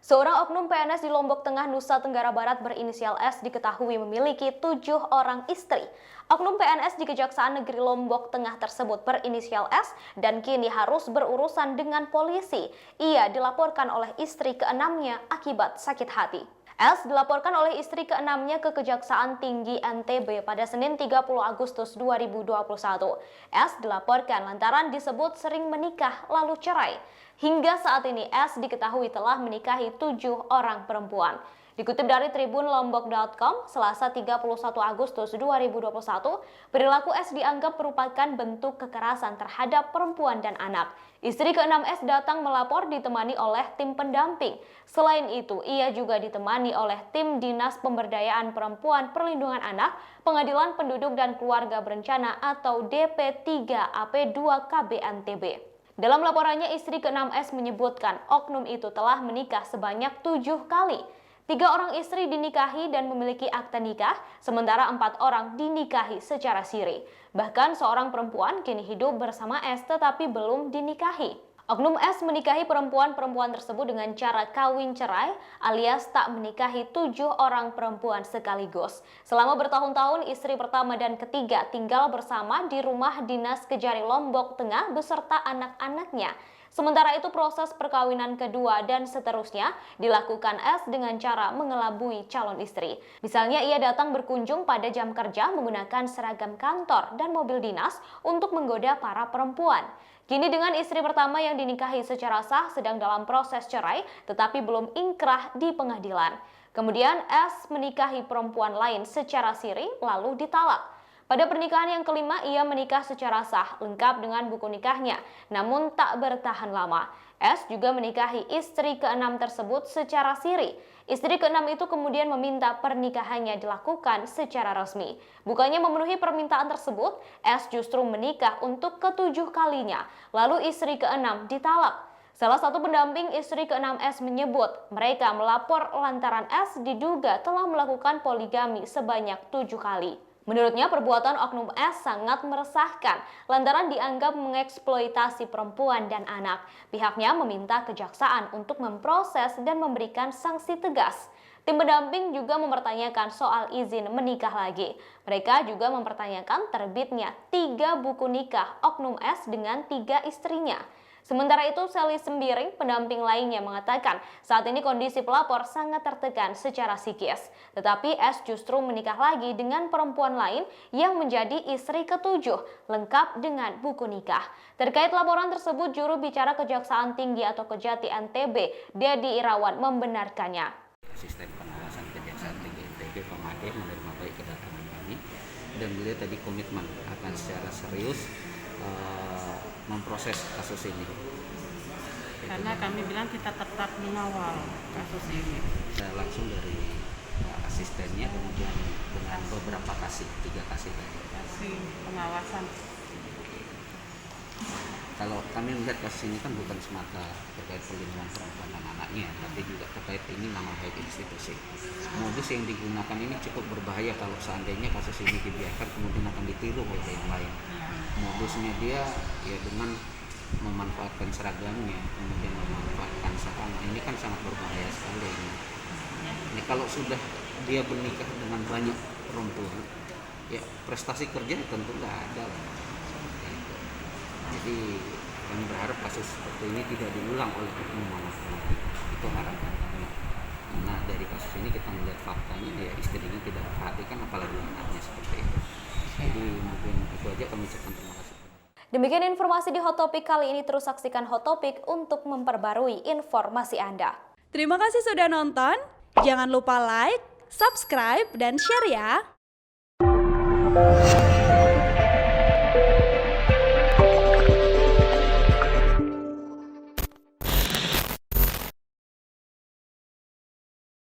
Seorang oknum PNS di Lombok Tengah, Nusa Tenggara Barat berinisial S diketahui memiliki 7 orang istri. Oknum PNS di Kejaksaan Negeri Lombok Tengah tersebut berinisial S dan kini harus berurusan dengan polisi. Ia dilaporkan oleh istri keenamnya akibat sakit hati. S dilaporkan oleh istri keenamnya ke Kejaksaan Tinggi NTB pada Senin 30 Agustus 2021. S dilaporkan lantaran disebut sering menikah lalu cerai. Hingga saat ini S diketahui telah menikahi 7 orang perempuan. Dikutip dari Tribun Lombok.com, Selasa 31 Agustus 2021, perilaku S dianggap merupakan bentuk kekerasan terhadap perempuan dan anak. Istri ke-6 S datang melapor ditemani oleh tim pendamping. Selain itu, ia juga ditemani oleh tim Dinas Pemberdayaan Perempuan Perlindungan Anak, Pengadilan Penduduk dan Keluarga Berencana atau DP3AP2 KBNTB. Dalam laporannya, istri ke-6 S menyebutkan oknum itu telah menikah sebanyak 7 kali. 3 orang istri dinikahi dan memiliki akta nikah, sementara 4 orang dinikahi secara siri. Bahkan seorang perempuan kini hidup bersama S tetapi belum dinikahi. Oknum S menikahi perempuan-perempuan tersebut dengan cara kawin cerai alias tak menikahi 7 orang perempuan sekaligus. Selama bertahun-tahun, istri pertama dan ketiga tinggal bersama di rumah dinas Kejari Lombok Tengah beserta anak-anaknya. Sementara itu proses perkawinan kedua dan seterusnya dilakukan S dengan cara mengelabui calon istri. Misalnya ia datang berkunjung pada jam kerja menggunakan seragam kantor dan mobil dinas untuk menggoda para perempuan. Kini dengan istri pertama yang dinikahi secara sah sedang dalam proses cerai tetapi belum ingkrah di pengadilan. Kemudian S menikahi perempuan lain secara siri lalu ditalak. Pada pernikahan yang kelima, ia menikah secara sah, lengkap dengan buku nikahnya, namun tak bertahan lama. S juga menikahi istri ke-6 tersebut secara siri. Istri ke-6 itu kemudian meminta pernikahannya dilakukan secara resmi. Bukannya memenuhi permintaan tersebut, S justru menikah untuk ke-7 kalinya, lalu istri ke-6 ditalak. Salah satu pendamping istri ke-6 S menyebut mereka melapor lantaran S diduga telah melakukan poligami sebanyak 7 kali. Menurutnya, perbuatan oknum S sangat meresahkan lantaran dianggap mengeksploitasi perempuan dan anak. Pihaknya meminta kejaksaan untuk memproses dan memberikan sanksi tegas. Tim pendamping juga mempertanyakan soal izin menikah lagi. Mereka juga mempertanyakan terbitnya 3 buku nikah oknum S dengan 3 istrinya. Sementara itu, Sally Sembiring, pendamping lainnya mengatakan saat ini kondisi pelapor sangat tertekan secara psikis. Tetapi S justru menikah lagi dengan perempuan lain yang menjadi istri ke-7, lengkap dengan buku nikah. Terkait laporan tersebut, juru bicara Kejaksaan Tinggi atau Kejati NTB, Dedi Irawan, membenarkannya. Asisten pengawasan Kejaksaan Tinggi NTB, Pak Made, menerima baik kedatangan kami dan beliau tadi komitmen akan secara serius memproses kasus ini. Karena kami bilang kita tetap mengawal kasus ini. Saya langsung dari asistennya, kemudian dengan beberapa 3 kasih tadi. Kasih pengawasan. Kalau kami melihat kasus ini kan bukan semata terkait perlindungan perempuan dan anaknya, tapi juga terkait ini nama baik institusi. Modus yang digunakan ini cukup berbahaya kalau seandainya kasus ini dibiarkan kemudian akan ditiru oleh yang lain. Modusnya dia ya dengan memanfaatkan seragamnya, kemudian memanfaatkan sarana, ini kan sangat berbahaya sekali ini. Ini kalau sudah dia menikah dengan banyak perempuan, ya prestasi kerja tentu nggak ada lah. Jadi kami berharap kasus seperti ini tidak diulang oleh oknum manapun. Itu harapan kami. Nah dari kasus ini kita melihat faktanya ya istrinya tidak perhatikan apalagi anaknya seperti itu. Jadi mungkin itu aja, kami ucapkan terima kasih. Demikian informasi di Hot Topic kali ini, terus saksikan Hot Topic untuk memperbarui informasi Anda. Terima kasih sudah nonton. Jangan lupa like, subscribe, dan share ya.